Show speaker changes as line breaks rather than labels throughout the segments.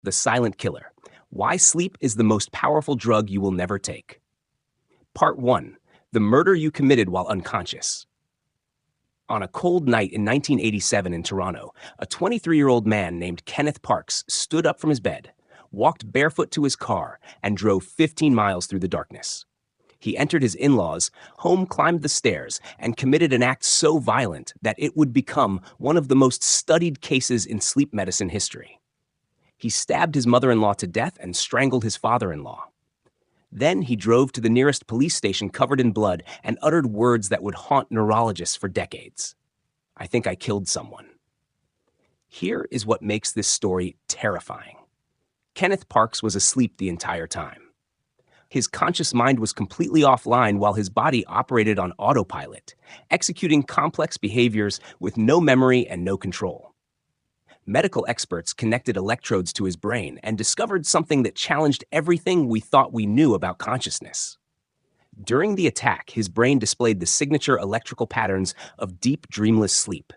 The Silent Killer: Why Sleep is the Most Powerful Drug You Will Never Take. Part 1: The Murder You Committed While Unconscious. On a cold night in 1987 in Toronto, a 23-year-old man named Kenneth Parks stood up from his bed, walked barefoot to his car, and drove 15 miles through the darkness. He entered his in-laws' home, climbed the stairs, and committed an act so violent that it would become one of the most studied cases in sleep medicine history. He stabbed his mother-in-law to death and strangled his father-in-law. Then he drove to the nearest police station covered in blood and uttered words that would haunt neurologists for decades. "I think I killed someone." Here is what makes this story terrifying. Kenneth Parks was asleep the entire time. His conscious mind was completely offline while his body operated on autopilot, executing complex behaviors with no memory and no control. Medical experts connected electrodes to his brain and discovered something that challenged everything we thought we knew about consciousness. During the attack, his brain displayed the signature electrical patterns of deep, dreamless sleep.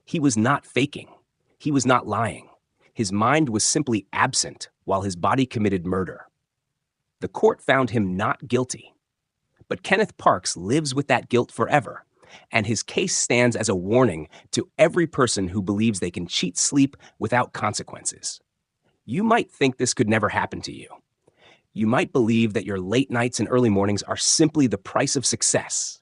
He was not faking. He was not lying. His mind was simply absent while his body committed murder. The court found him not guilty. But Kenneth Parks lives with that guilt forever, and his case stands as a warning to every person who believes they can cheat sleep without consequences. You might think this could never happen to you. You might believe that your late nights and early mornings are simply the price of success.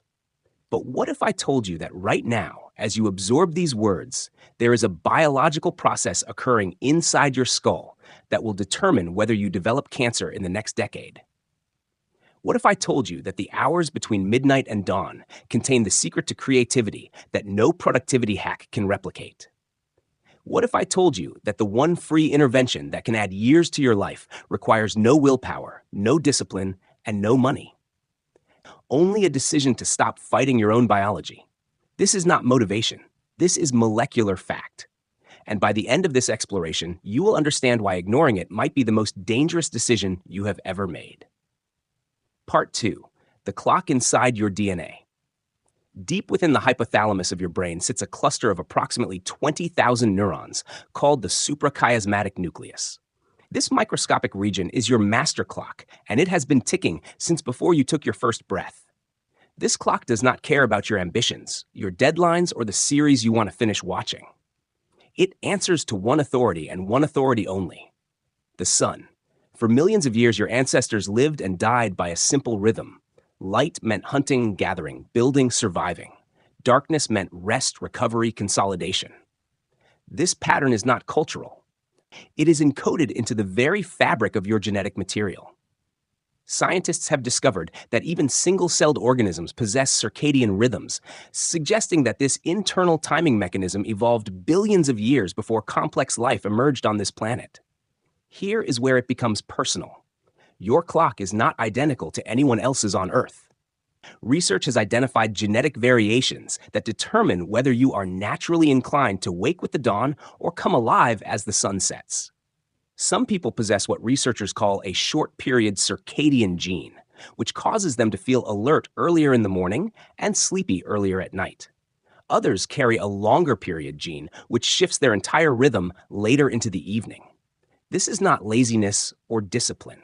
But what if I told you that right now, as you absorb these words, there is a biological process occurring inside your skull that will determine whether you develop cancer in the next decade? What if I told you that the hours between midnight and dawn contain the secret to creativity that no productivity hack can replicate? What if I told you that the one free intervention that can add years to your life requires no willpower, no discipline, and no money? Only a decision to stop fighting your own biology. This is not motivation. This is molecular fact. And by the end of this exploration, you will understand why ignoring it might be the most dangerous decision you have ever made. Part 2: The Clock Inside Your DNA. Deep within the hypothalamus of your brain sits a cluster of approximately 20,000 neurons called the suprachiasmatic nucleus. This microscopic region is your master clock, and it has been ticking since before you took your first breath. This clock does not care about your ambitions, your deadlines, or the series you want to finish watching. It answers to one authority and one authority only: the sun. For millions of years, your ancestors lived and died by a simple rhythm. Light meant hunting, gathering, building, surviving. Darkness meant rest, recovery, consolidation. This pattern is not cultural. It is encoded into the very fabric of your genetic material. Scientists have discovered that even single-celled organisms possess circadian rhythms, suggesting that this internal timing mechanism evolved billions of years before complex life emerged on this planet. Here is where it becomes personal. Your clock is not identical to anyone else's on Earth. Research has identified genetic variations that determine whether you are naturally inclined to wake with the dawn or come alive as the sun sets. Some people possess what researchers call a short-period circadian gene, which causes them to feel alert earlier in the morning and sleepy earlier at night. Others carry a longer-period gene, which shifts their entire rhythm later into the evening. This is not laziness or discipline.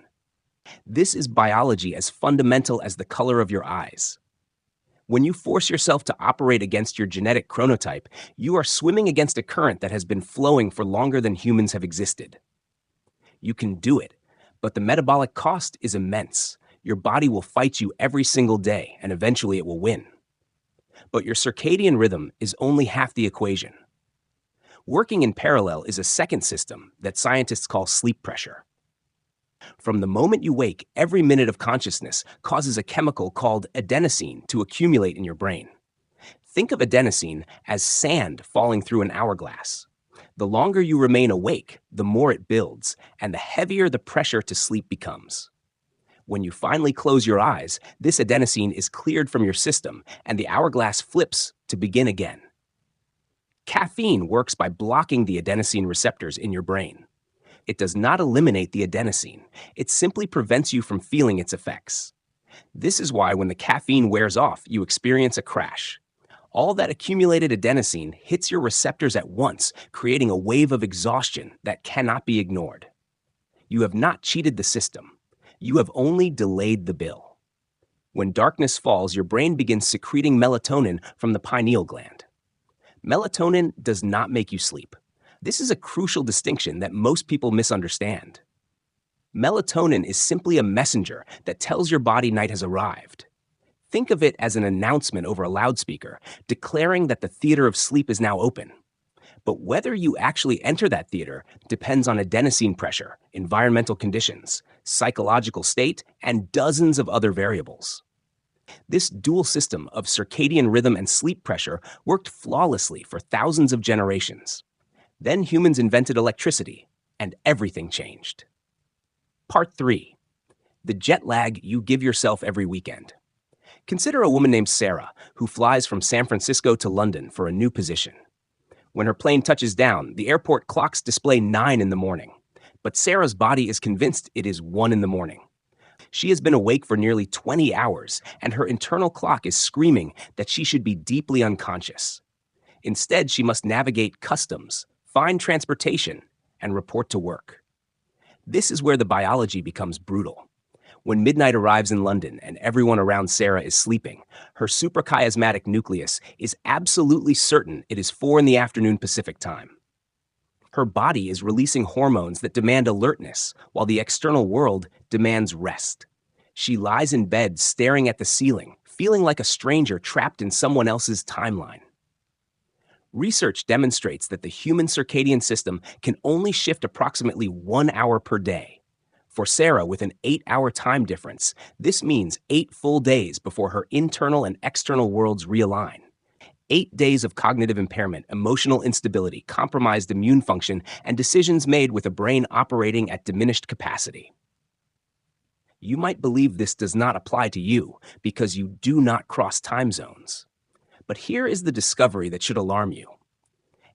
This is biology as fundamental as the color of your eyes. When you force yourself to operate against your genetic chronotype, you are swimming against a current that has been flowing for longer than humans have existed. You can do it, but the metabolic cost is immense. Your body will fight you every single day, and eventually it will win. But your circadian rhythm is only half the equation. Working in parallel is a second system that scientists call sleep pressure. From the moment you wake, every minute of consciousness causes a chemical called adenosine to accumulate in your brain. Think of adenosine as sand falling through an hourglass. The longer you remain awake, the more it builds, and the heavier the pressure to sleep becomes. When you finally close your eyes, this adenosine is cleared from your system, and the hourglass flips to begin again. Caffeine works by blocking the adenosine receptors in your brain. It does not eliminate the adenosine. It simply prevents you from feeling its effects. This is why when the caffeine wears off, you experience a crash. All that accumulated adenosine hits your receptors at once, creating a wave of exhaustion that cannot be ignored. You have not cheated the system. You have only delayed the bill. When darkness falls, your brain begins secreting melatonin from the pineal gland. Melatonin does not make you sleep. This is a crucial distinction that most people misunderstand. Melatonin is simply a messenger that tells your body night has arrived. Think of it as an announcement over a loudspeaker, declaring that the theater of sleep is now open. But whether you actually enter that theater depends on adenosine pressure, environmental conditions, psychological state, and dozens of other variables. This dual system of circadian rhythm and sleep pressure worked flawlessly for thousands of generations. Then humans invented electricity, and everything changed. Part 3. The jet lag you give yourself every weekend. Consider a woman named Sarah who flies from San Francisco to London for a new position. When her plane touches down, the airport clocks display 9 in the morning. But Sarah's body is convinced it is 1 in the morning. She has been awake for nearly 20 hours, and her internal clock is screaming that she should be deeply unconscious. Instead, she must navigate customs, find transportation, and report to work. This is where the biology becomes brutal. When midnight arrives in London and everyone around Sarah is sleeping, her suprachiasmatic nucleus is absolutely certain it is 4 in the afternoon Pacific time. Her body is releasing hormones that demand alertness, while the external world demands rest. She lies in bed staring at the ceiling, feeling like a stranger trapped in someone else's timeline. Research demonstrates that the human circadian system can only shift approximately 1 hour per day. For Sarah, with an 8-hour time difference, this means 8 full days before her internal and external worlds realign. 8 days of cognitive impairment, emotional instability, compromised immune function, and decisions made with a brain operating at diminished capacity. You might believe this does not apply to you because you do not cross time zones. But here is the discovery that should alarm you.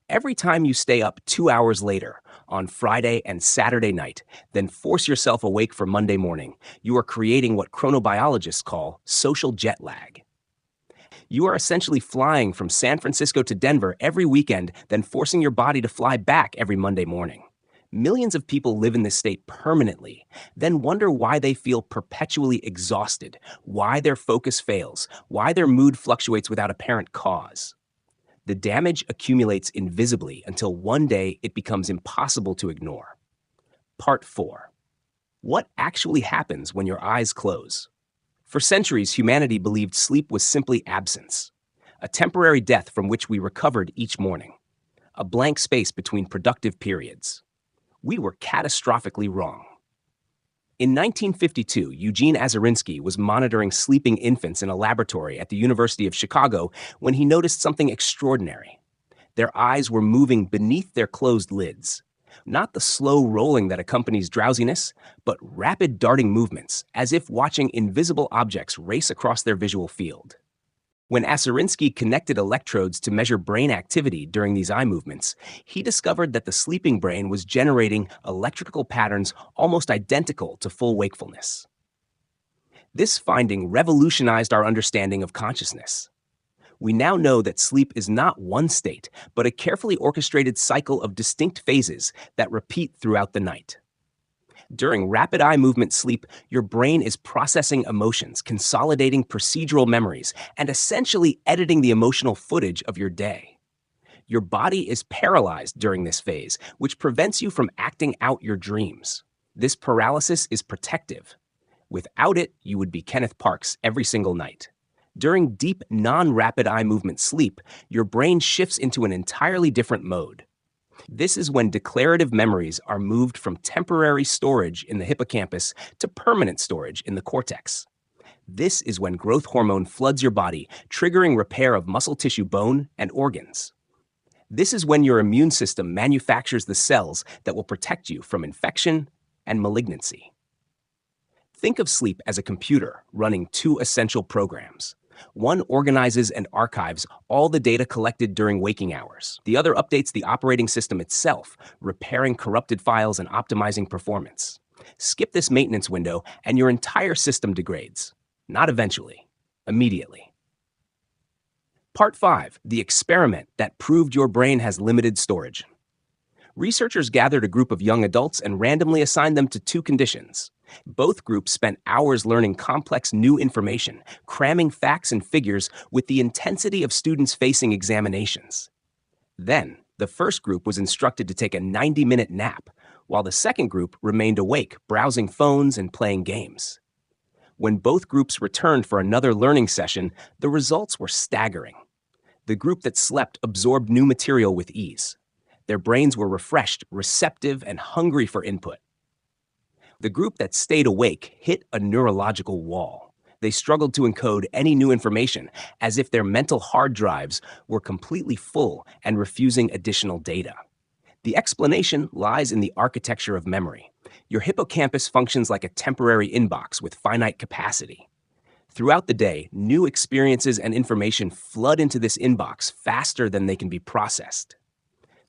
Every time you stay up 2 hours later, on Friday and Saturday night, then force yourself awake for Monday morning, you are creating what chronobiologists call social jet lag. You are essentially flying from San Francisco to Denver every weekend, then forcing your body to fly back every Monday morning. Millions of people live in this state permanently, then wonder why they feel perpetually exhausted, why their focus fails, why their mood fluctuates without apparent cause. The damage accumulates invisibly until one day it becomes impossible to ignore. Part 4. What actually happens when your eyes close? For centuries, humanity believed sleep was simply absence, a temporary death from which we recovered each morning, a blank space between productive periods. We were catastrophically wrong. In 1952, Eugene Azarinsky was monitoring sleeping infants in a laboratory at the University of Chicago when he noticed something extraordinary. Their eyes were moving beneath their closed lids. Not the slow rolling that accompanies drowsiness, but rapid darting movements, as if watching invisible objects race across their visual field. When Azarinsky connected electrodes to measure brain activity during these eye movements, he discovered that the sleeping brain was generating electrical patterns almost identical to full wakefulness. This finding revolutionized our understanding of consciousness. We now know that sleep is not one state, but a carefully orchestrated cycle of distinct phases that repeat throughout the night. During rapid eye movement sleep, your brain is processing emotions, consolidating procedural memories, and essentially editing the emotional footage of your day. Your body is paralyzed during this phase, which prevents you from acting out your dreams. This paralysis is protective. Without it, you would be Kenneth Parks every single night. During deep, non-rapid eye movement sleep, your brain shifts into an entirely different mode. This is when declarative memories are moved from temporary storage in the hippocampus to permanent storage in the cortex. This is when growth hormone floods your body, triggering repair of muscle tissue, bone, and organs. This is when your immune system manufactures the cells that will protect you from infection and malignancy. Think of sleep as a computer running 2 essential programs. One organizes and archives all the data collected during waking hours. The other updates the operating system itself, repairing corrupted files and optimizing performance. Skip this maintenance window and your entire system degrades. Not eventually, immediately. Part 5, the experiment that proved your brain has limited storage. Researchers gathered a group of young adults and randomly assigned them to two conditions. Both groups spent hours learning complex new information, cramming facts and figures with the intensity of students facing examinations. Then, the first group was instructed to take a 90-minute nap, while the second group remained awake, browsing phones and playing games. When both groups returned for another learning session, the results were staggering. The group that slept absorbed new material with ease. Their brains were refreshed, receptive, and hungry for input. The group that stayed awake hit a neurological wall. They struggled to encode any new information, as if their mental hard drives were completely full and refusing additional data. The explanation lies in the architecture of memory. Your hippocampus functions like a temporary inbox with finite capacity. Throughout the day, new experiences and information flood into this inbox faster than they can be processed.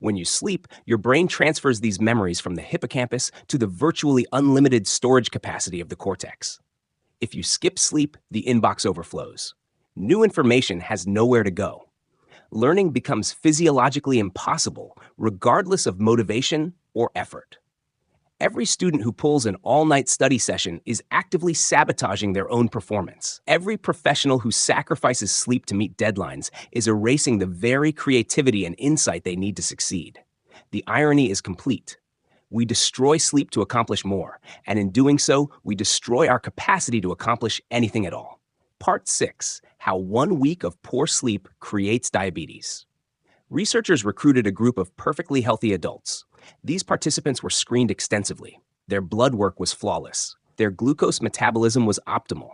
When you sleep, your brain transfers these memories from the hippocampus to the virtually unlimited storage capacity of the cortex. If you skip sleep, the inbox overflows. New information has nowhere to go. Learning becomes physiologically impossible, regardless of motivation or effort. Every student who pulls an all-night study session is actively sabotaging their own performance. Every professional who sacrifices sleep to meet deadlines is erasing the very creativity and insight they need to succeed. The irony is complete. We destroy sleep to accomplish more, and in doing so, we destroy our capacity to accomplish anything at all. Part 6. How 1 week of poor sleep creates diabetes. Researchers recruited a group of perfectly healthy adults. These participants were screened extensively. Their blood work was flawless. Their glucose metabolism was optimal.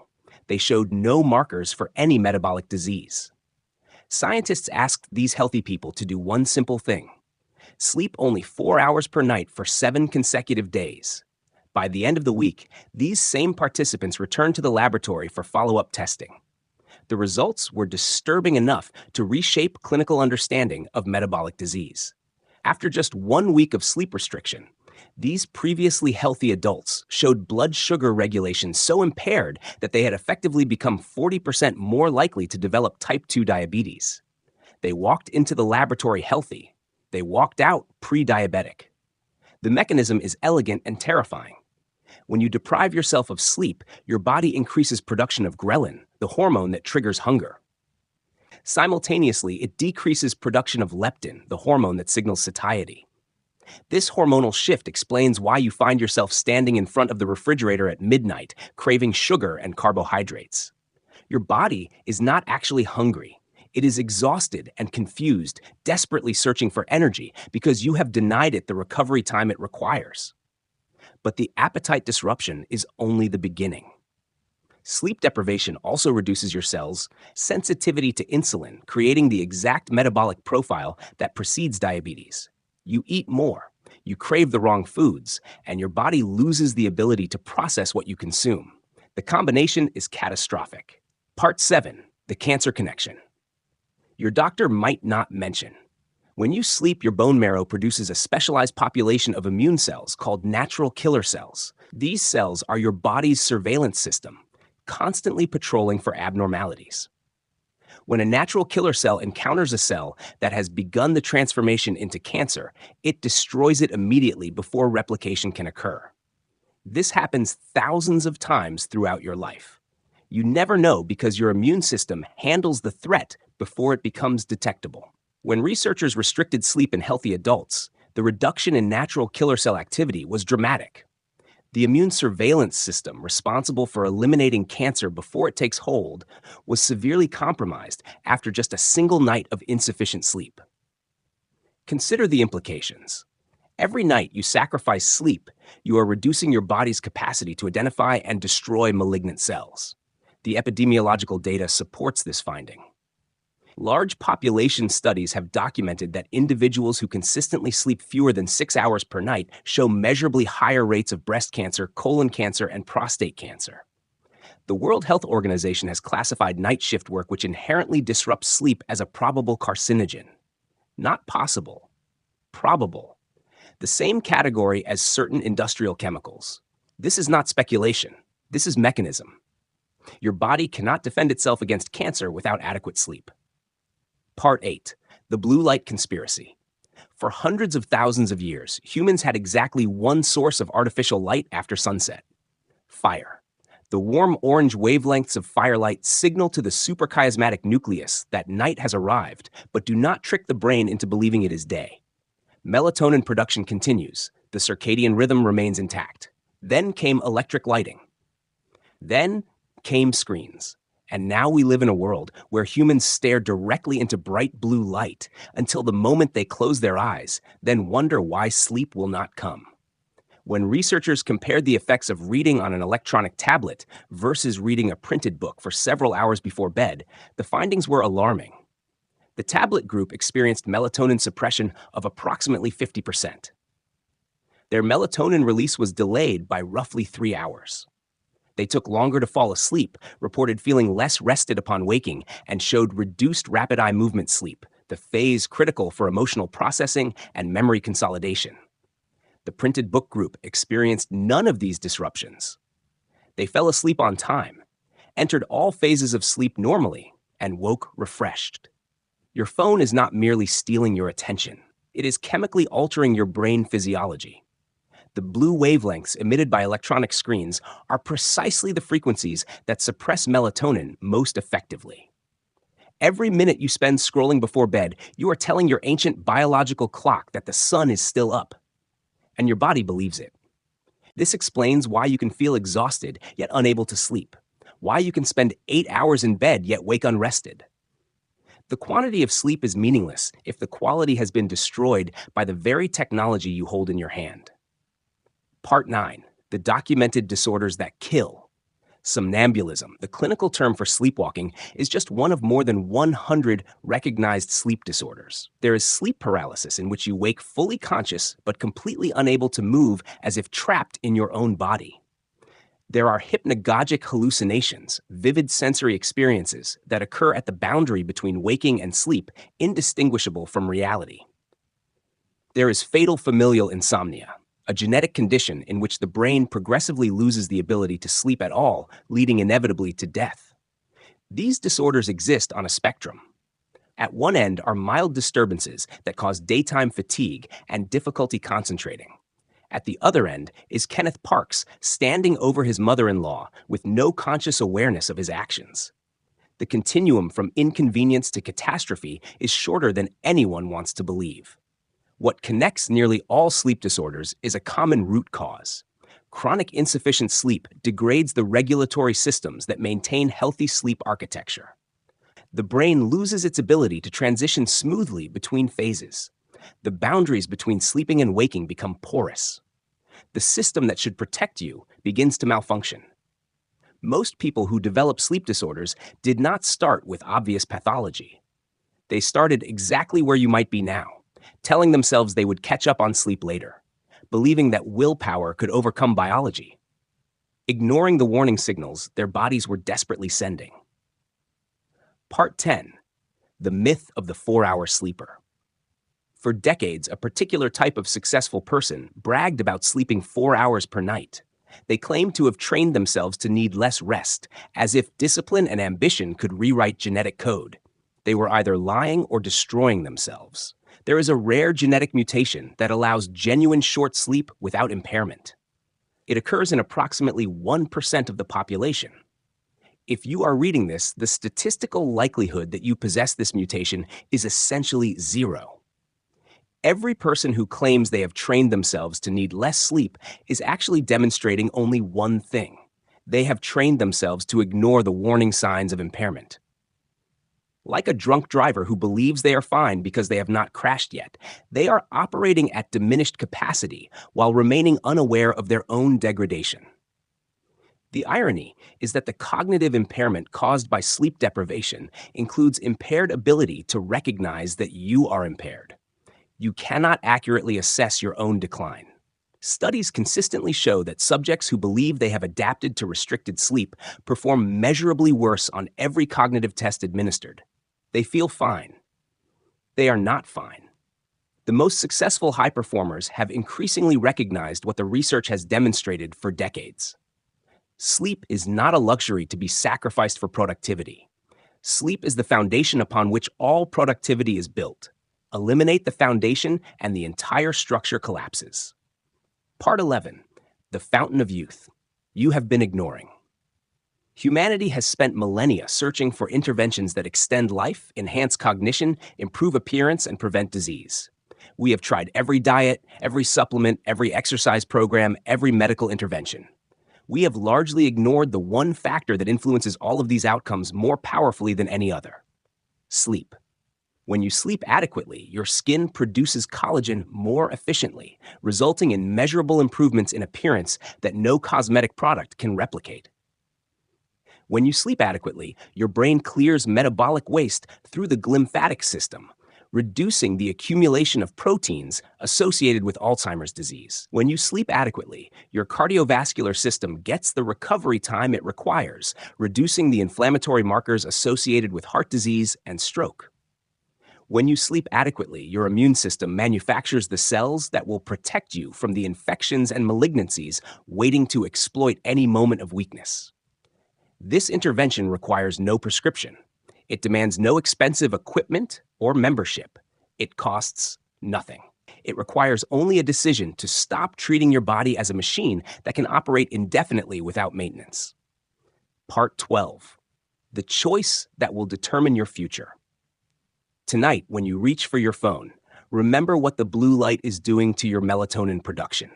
They showed no markers for any metabolic disease. Scientists asked these healthy people to do one simple thing: sleep only 4 hours per night for 7 consecutive days. By the end of the week, these same participants returned to the laboratory for follow-up testing. The results were disturbing enough to reshape clinical understanding of metabolic disease. After just 1 week of sleep restriction, these previously healthy adults showed blood sugar regulation so impaired that they had effectively become 40% more likely to develop type 2 diabetes. They walked into the laboratory healthy. They walked out pre-diabetic. The mechanism is elegant and terrifying. When you deprive yourself of sleep, your body increases production of ghrelin, the hormone that triggers hunger. Simultaneously, it decreases production of leptin, the hormone that signals satiety. This hormonal shift explains why you find yourself standing in front of the refrigerator at midnight, craving sugar and carbohydrates. Your body is not actually hungry. It is exhausted and confused, desperately searching for energy because you have denied it the recovery time it requires. But the appetite disruption is only the beginning. Sleep deprivation also reduces your cells' sensitivity to insulin, creating the exact metabolic profile that precedes diabetes. You eat more, you crave the wrong foods, and your body loses the ability to process what you consume. The combination is catastrophic. Part 7. The cancer connection. Your doctor might not mention. When you sleep, your bone marrow produces a specialized population of immune cells called natural killer cells. These cells are your body's surveillance system, constantly patrolling for abnormalities. When a natural killer cell encounters a cell that has begun the transformation into cancer, it destroys it immediately before replication can occur. This happens thousands of times throughout your life. You never know because your immune system handles the threat before it becomes detectable. When researchers restricted sleep in healthy adults, the reduction in natural killer cell activity was dramatic. The immune surveillance system responsible for eliminating cancer before it takes hold was severely compromised after just a single night of insufficient sleep. Consider the implications. Every night you sacrifice sleep, you are reducing your body's capacity to identify and destroy malignant cells. The epidemiological data supports this finding. Large population studies have documented that individuals who consistently sleep fewer than 6 hours per night show measurably higher rates of breast cancer, colon cancer, and prostate cancer. The World Health Organization has classified night shift work which inherently disrupts sleep as a probable carcinogen. Not possible. Probable. The same category as certain industrial chemicals. This is not speculation. This is mechanism. Your body cannot defend itself against cancer without adequate sleep. Part 8. The Blue Light Conspiracy. For hundreds of thousands of years, humans had exactly one source of artificial light after sunset: fire. The warm orange wavelengths of firelight signal to the suprachiasmatic nucleus that night has arrived, but do not trick the brain into believing it is day. Melatonin production continues. The circadian rhythm remains intact. Then came electric lighting. Then came screens. And now we live in a world where humans stare directly into bright blue light until the moment they close their eyes, then wonder why sleep will not come. When researchers compared the effects of reading on an electronic tablet versus reading a printed book for several hours before bed, the findings were alarming. The tablet group experienced melatonin suppression of approximately 50%. Their melatonin release was delayed by roughly 3 hours. They took longer to fall asleep, reported feeling less rested upon waking, and showed reduced rapid eye movement sleep, the phase critical for emotional processing and memory consolidation. The printed book group experienced none of these disruptions. They fell asleep on time, entered all phases of sleep normally, and woke refreshed. Your phone is not merely stealing your attention. It is chemically altering your brain physiology. The blue wavelengths emitted by electronic screens are precisely the frequencies that suppress melatonin most effectively. Every minute you spend scrolling before bed, you are telling your ancient biological clock that the sun is still up. And your body believes it. This explains why you can feel exhausted yet unable to sleep, why you can spend 8 hours in bed yet wake unrested. The quantity of sleep is meaningless if the quality has been destroyed by the very technology you hold in your hand. Part 9. The documented disorders that kill. Somnambulism, the clinical term for sleepwalking, is just one of more than 100 recognized sleep disorders. There is sleep paralysis, in which you wake fully conscious but completely unable to move, as if trapped in your own body. There are hypnagogic hallucinations, vivid sensory experiences that occur at the boundary between waking and sleep, indistinguishable from reality. There is fatal familial insomnia, a genetic condition in which the brain progressively loses the ability to sleep at all, leading inevitably to death. These disorders exist on a spectrum. At one end are mild disturbances that cause daytime fatigue and difficulty concentrating. At the other end is Kenneth Parks standing over his mother-in-law with no conscious awareness of his actions. The continuum from inconvenience to catastrophe is shorter than anyone wants to believe. What connects nearly all sleep disorders is a common root cause. Chronic insufficient sleep degrades the regulatory systems that maintain healthy sleep architecture. The brain loses its ability to transition smoothly between phases. The boundaries between sleeping and waking become porous. The system that should protect you begins to malfunction. Most people who develop sleep disorders did not start with obvious pathology. They started exactly where you might be now, telling themselves they would catch up on sleep later, believing that willpower could overcome biology, ignoring the warning signals their bodies were desperately sending. Part 10. The myth of the 4-hour sleeper. For decades, a particular type of successful person bragged about sleeping 4 hours per night. They claimed to have trained themselves to need less rest, as if discipline and ambition could rewrite genetic code. They were either lying or destroying themselves. There is a rare genetic mutation that allows genuine short sleep without impairment. It occurs in approximately 1% of the population. If you are reading this, the statistical likelihood that you possess this mutation is essentially zero. Every person who claims they have trained themselves to need less sleep is actually demonstrating only one thing. They have trained themselves to ignore the warning signs of impairment. Like a drunk driver who believes they are fine because they have not crashed yet, they are operating at diminished capacity while remaining unaware of their own degradation. The irony is that the cognitive impairment caused by sleep deprivation includes impaired ability to recognize that you are impaired. You cannot accurately assess your own decline. Studies consistently show that subjects who believe they have adapted to restricted sleep perform measurably worse on every cognitive test administered. They feel fine. They are not fine. The most successful high performers have increasingly recognized what the research has demonstrated for decades. Sleep is not a luxury to be sacrificed for productivity. Sleep is the foundation upon which all productivity is built. Eliminate the foundation and the entire structure collapses. Part 11. The Fountain of Youth. You have been ignoring. Humanity has spent millennia searching for interventions that extend life, enhance cognition, improve appearance, and prevent disease. We have tried every diet, every supplement, every exercise program, every medical intervention. We have largely ignored the one factor that influences all of these outcomes more powerfully than any other: sleep. When you sleep adequately, your skin produces collagen more efficiently, resulting in measurable improvements in appearance that no cosmetic product can replicate. When you sleep adequately, your brain clears metabolic waste through the glymphatic system, reducing the accumulation of proteins associated with Alzheimer's disease. When you sleep adequately, your cardiovascular system gets the recovery time it requires, reducing the inflammatory markers associated with heart disease and stroke. When you sleep adequately, your immune system manufactures the cells that will protect you from the infections and malignancies waiting to exploit any moment of weakness. This intervention requires no prescription. It demands no expensive equipment or membership. It costs nothing. It requires only a decision to stop treating your body as a machine that can operate indefinitely without maintenance. Part 12. The choice that will determine your future. Tonight, when you reach for your phone, remember what the blue light is doing to your melatonin production.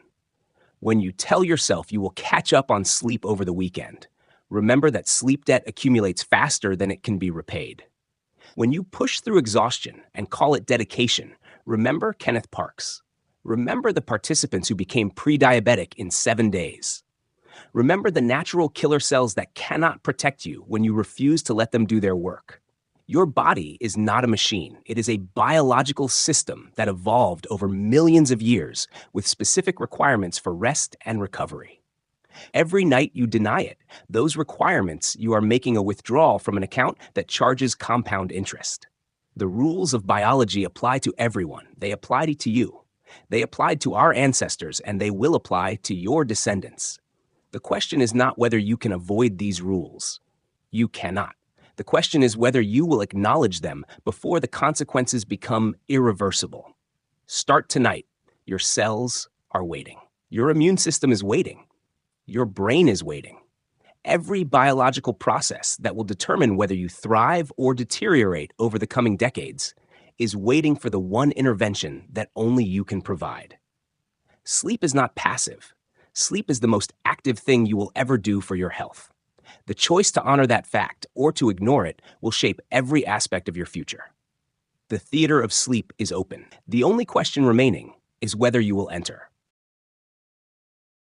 When you tell yourself you will catch up on sleep over the weekend, remember that sleep debt accumulates faster than it can be repaid. When you push through exhaustion and call it dedication, remember Kenneth Parks. Remember the participants who became pre-diabetic in 7 days. Remember the natural killer cells that cannot protect you when you refuse to let them do their work. Your body is not a machine. It is a biological system that evolved over millions of years with specific requirements for rest and recovery. Every night you deny it, those requirements, you are making a withdrawal from an account that charges compound interest. The rules of biology apply to everyone. They apply to you. They applied to our ancestors, and they will apply to your descendants. The question is not whether you can avoid these rules. You cannot. The question is whether you will acknowledge them before the consequences become irreversible. Start tonight. Your cells are waiting. Your immune system is waiting. Your brain is waiting. Every biological process that will determine whether you thrive or deteriorate over the coming decades is waiting for the one intervention that only you can provide. Sleep is not passive. Sleep is the most active thing you will ever do for your health. The choice to honor that fact or to ignore it will shape every aspect of your future. The theater of sleep is open. The only question remaining is whether you will enter.